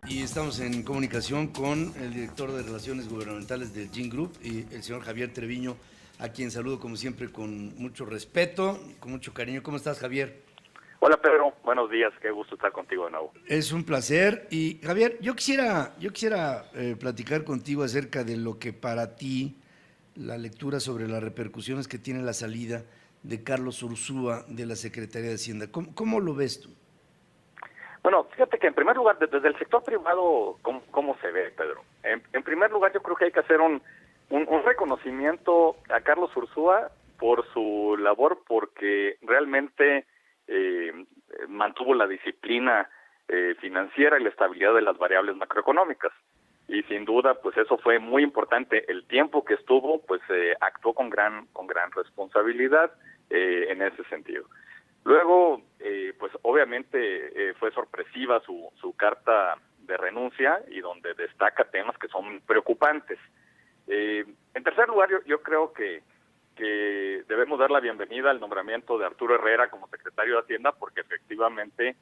Y estamos en comunicación con el director de Relaciones Gubernamentales del Gin Group y el señor Javier Treviño, a quien saludo como siempre con mucho respeto, con mucho cariño. ¿Cómo estás, Javier? Hola Pedro, buenos días, qué gusto estar contigo de nuevo. Es un placer. Y Javier, yo quisiera platicar contigo acerca de lo que para ti, la lectura sobre las repercusiones que tiene la salida de Carlos Ursúa de la Secretaría de Hacienda. ¿Cómo lo ves tú? Bueno, fíjate que en primer lugar, desde el sector privado, ¿cómo se ve, Pedro? En primer lugar, yo creo que hay que hacer un reconocimiento a Carlos Ursúa por su labor, porque realmente mantuvo la disciplina financiera y la estabilidad de las variables macroeconómicas. Y sin duda, pues eso fue muy importante. El tiempo que estuvo, pues actuó con gran responsabilidad en ese sentido. Luego, pues obviamente fue sorpresiva su carta de renuncia y donde destaca temas que son preocupantes. En tercer lugar, yo creo que debemos dar la bienvenida al nombramiento de Arturo Herrera como secretario de Hacienda, porque efectivamente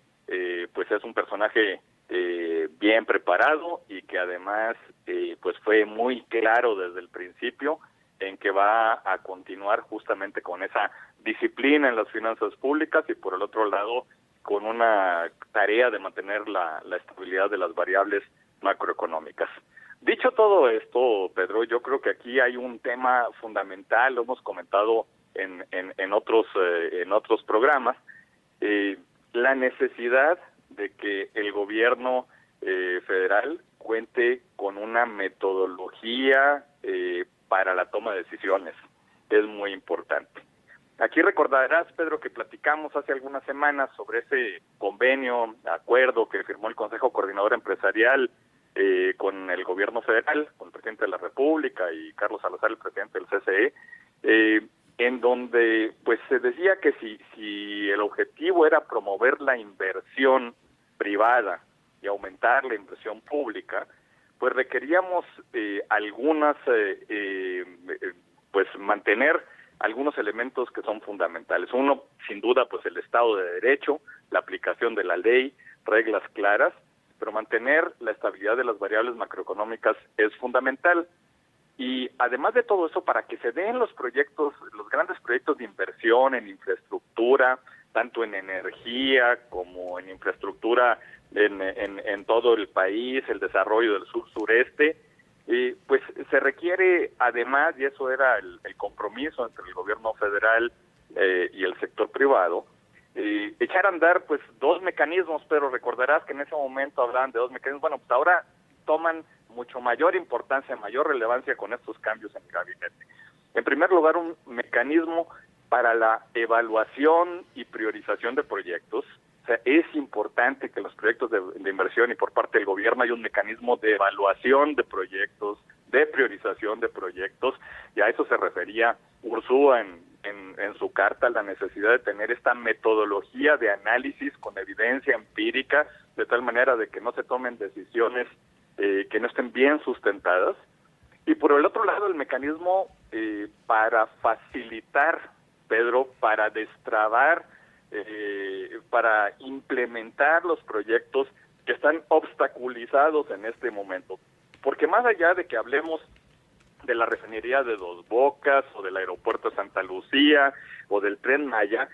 pues es un personaje bien preparado y que además pues fue muy claro desde el principio en que va a continuar justamente con esa disciplina en las finanzas públicas y por el otro lado con una tarea de mantener la estabilidad de las variables macroeconómicas. Dicho todo esto, Pedro, yo creo que aquí hay un tema fundamental, lo hemos comentado en otros programas, la necesidad de que el gobierno federal cuente con una metodología para la toma de decisiones. Es muy importante. Aquí recordarás, Pedro, que platicamos hace algunas semanas sobre ese convenio, acuerdo que firmó el Consejo Coordinador Empresarial con el gobierno federal, con el presidente de la República y Carlos Salazar, el presidente del CCE, en donde pues se decía que si el objetivo era promover la inversión privada y aumentar la inversión pública, pues requeríamos pues mantener algunos elementos que son fundamentales. Uno, sin duda, pues el Estado de Derecho, la aplicación de la ley, reglas claras, pero mantener la estabilidad de las variables macroeconómicas es fundamental. Y además de todo eso, para que se den los proyectos, los grandes proyectos de inversión en infraestructura, tanto en energía como en infraestructura en todo el país, el desarrollo del sur-sureste, pues se requiere además, y eso era el compromiso entre el gobierno federal y el sector privado, echar a andar pues dos mecanismos, pero recordarás que en ese momento hablaban de dos mecanismos. Bueno, pues ahora toman mucho mayor importancia, mayor relevancia con estos cambios en el gabinete. En primer lugar, un mecanismo para la evaluación y priorización de proyectos. O sea, es importante que los proyectos de inversión y por parte del gobierno hay un mecanismo de evaluación de proyectos, de priorización de proyectos, y a eso se refería Ursúa en su carta, la necesidad de tener esta metodología de análisis con evidencia empírica, de tal manera de que no se tomen decisiones que no estén bien sustentadas. Y por el otro lado, el mecanismo para facilitar, Pedro, para destrabar, para implementar los proyectos que están obstaculizados en este momento. Porque más allá de que hablemos de la refinería de Dos Bocas o del aeropuerto de Santa Lucía o del Tren Maya,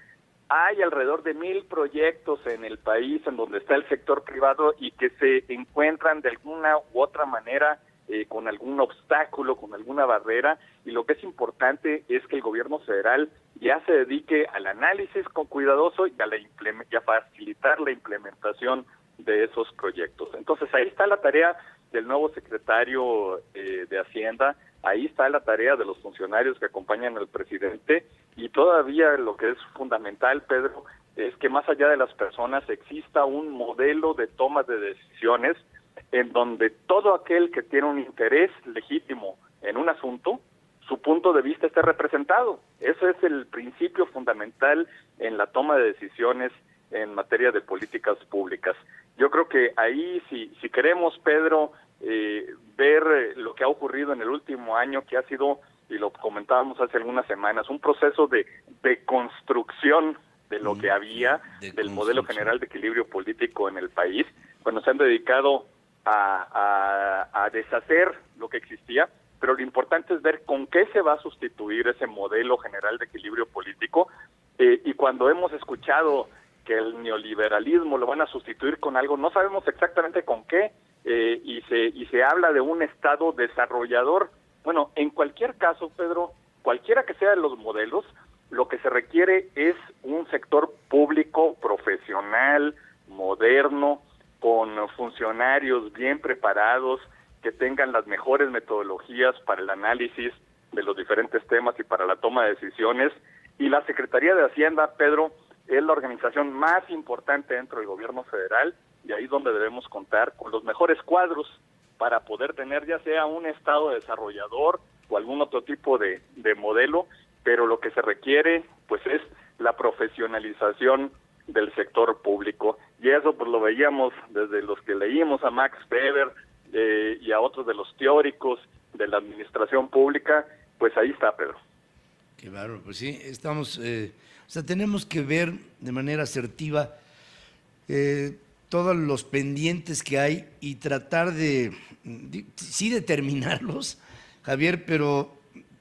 hay alrededor de 1,000 proyectos en el país en donde está el sector privado y que se encuentran de alguna u otra manera con algún obstáculo, con alguna barrera, y lo que es importante es que el gobierno federal ya se dedique al análisis con cuidadoso y a facilitar la implementación de esos proyectos. Entonces ahí está la tarea del nuevo secretario de Hacienda, ahí está la tarea de los funcionarios que acompañan al presidente, y todavía lo que es fundamental, Pedro, es que más allá de las personas exista un modelo de toma de decisiones en donde todo aquel que tiene un interés legítimo en un asunto, su punto de vista esté representado. Eso es el principio fundamental en la toma de decisiones en materia de políticas públicas. Yo creo que ahí, si queremos, Pedro, ver lo que ha ocurrido en el último año, que ha sido, y lo comentábamos hace algunas semanas, un proceso de construcción de lo que había, del modelo general de equilibrio político en el país, pues nos han dedicado a deshacer lo que existía, pero lo importante es ver con qué se va a sustituir ese modelo general de equilibrio político, y cuando hemos escuchado que el neoliberalismo lo van a sustituir con algo, no sabemos exactamente con qué, y se habla de un Estado desarrollador. Bueno, en cualquier caso, Pedro, cualquiera que sea de los modelos, lo que se requiere es un sector público, profesional, moderno, con funcionarios bien preparados, que tengan las mejores metodologías para el análisis de los diferentes temas y para la toma de decisiones. Y la Secretaría de Hacienda, Pedro, es la organización más importante dentro del gobierno federal, y ahí es donde debemos contar con los mejores cuadros para poder tener ya sea un Estado desarrollador o algún otro tipo de modelo, pero lo que se requiere pues es la profesionalización del sector público, y eso pues lo veíamos desde los que leímos a Max Weber y a otros de los teóricos de la administración pública. Pues ahí está, Pedro. Qué bárbaro, pues sí, estamos, o sea, tenemos que ver de manera asertiva todos los pendientes que hay y tratar sí determinarlos, Javier, pero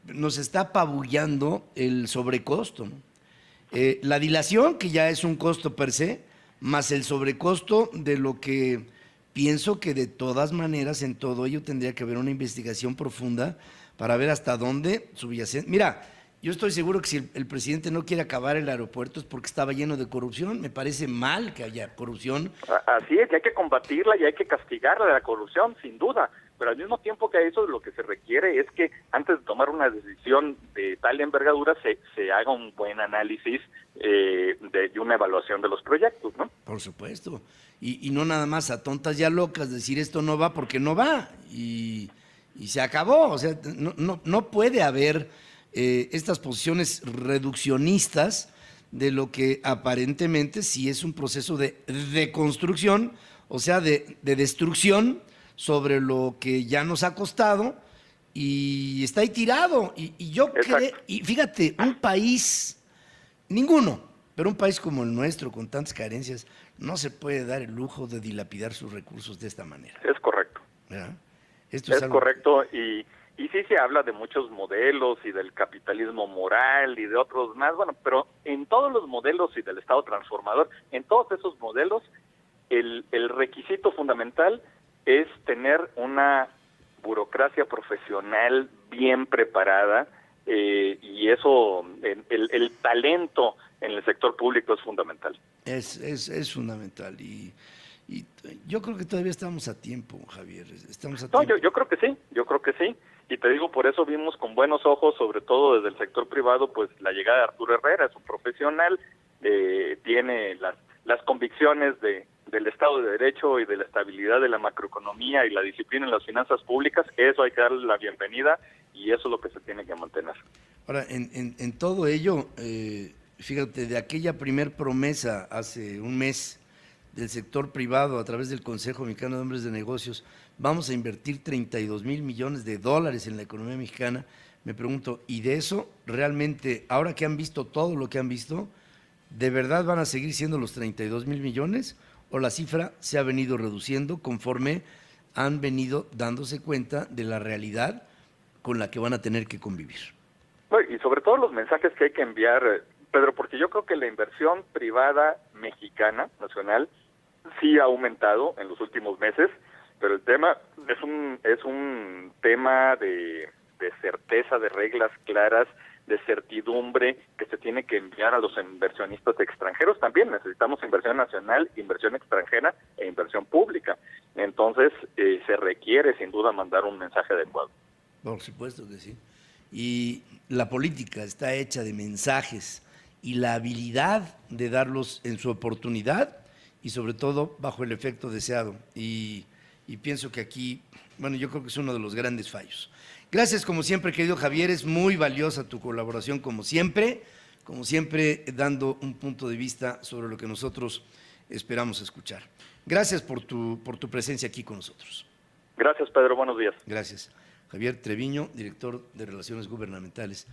nos está apabullando el sobrecosto, ¿no? La dilación, que ya es un costo per se, más el sobrecosto de lo que pienso que de todas maneras en todo ello tendría que haber una investigación profunda para ver hasta dónde subyacente. Mira, yo estoy seguro que si el presidente no quiere acabar el aeropuerto es porque estaba lleno de corrupción. Me parece mal que haya corrupción. Así es, y hay que combatirla y hay que castigarla de la corrupción, sin duda. Pero al mismo tiempo que eso, lo que se requiere es que antes de tomar una decisión de tal envergadura se haga un buen análisis y una evaluación de los proyectos, ¿no? Por supuesto. Y no nada más a tontas y a locas decir esto no va porque no va. Y se acabó. O sea, no puede haber estas posiciones reduccionistas de lo que aparentemente sí es un proceso de deconstrucción, o sea, de destrucción sobre lo que ya nos ha costado y está ahí tirado. Y yo creo, y fíjate, un país, ninguno, pero un país como el nuestro, con tantas carencias, no se puede dar el lujo de dilapidar sus recursos de esta manera. Es correcto. ¿Verdad? Esto es correcto, y sí se habla de muchos modelos y del capitalismo moral y de otros más, bueno, pero en todos los modelos y del Estado transformador, en todos esos modelos, el requisito fundamental es tener una burocracia profesional bien preparada, y eso, el talento en el sector público es fundamental. Es fundamental, y yo creo que todavía estamos a tiempo, Javier. Estamos a tiempo. No, yo creo que sí, y te digo, por eso vimos con buenos ojos, sobre todo desde el sector privado, pues la llegada de Arturo Herrera. Es un profesional, tiene las convicciones del Estado de Derecho y de la estabilidad de la macroeconomía y la disciplina en las finanzas públicas. Eso hay que darle la bienvenida, y eso es lo que se tiene que mantener. Ahora, en todo ello, fíjate, de aquella primer promesa hace un mes del sector privado a través del Consejo Mexicano de Hombres de Negocios, vamos a invertir 32 mil millones de dólares en la economía mexicana. Me pregunto, ¿y de eso realmente, ahora que han visto todo lo que han visto, de verdad van a seguir siendo los 32 mil millones o la cifra se ha venido reduciendo conforme han venido dándose cuenta de la realidad con la que van a tener que convivir? Y sobre todo los mensajes que hay que enviar, Pedro, porque yo creo que la inversión privada mexicana, nacional, sí ha aumentado en los últimos meses, pero el tema es un tema de certeza, de reglas claras, de certidumbre que se tiene que enviar a los inversionistas extranjeros. También necesitamos inversión nacional, inversión extranjera e inversión pública. Entonces, se requiere sin duda mandar un mensaje adecuado. Por supuesto que sí. Y la política está hecha de mensajes, y la habilidad de darlos en su oportunidad y sobre todo bajo el efecto deseado. Y pienso que aquí, bueno, yo creo que es uno de los grandes fallos. Gracias como siempre, querido Javier, es muy valiosa tu colaboración como siempre dando un punto de vista sobre lo que nosotros esperamos escuchar. Gracias por tu presencia aquí con nosotros. Gracias, Pedro, buenos días. Gracias. Javier Treviño, director de Relaciones Gubernamentales.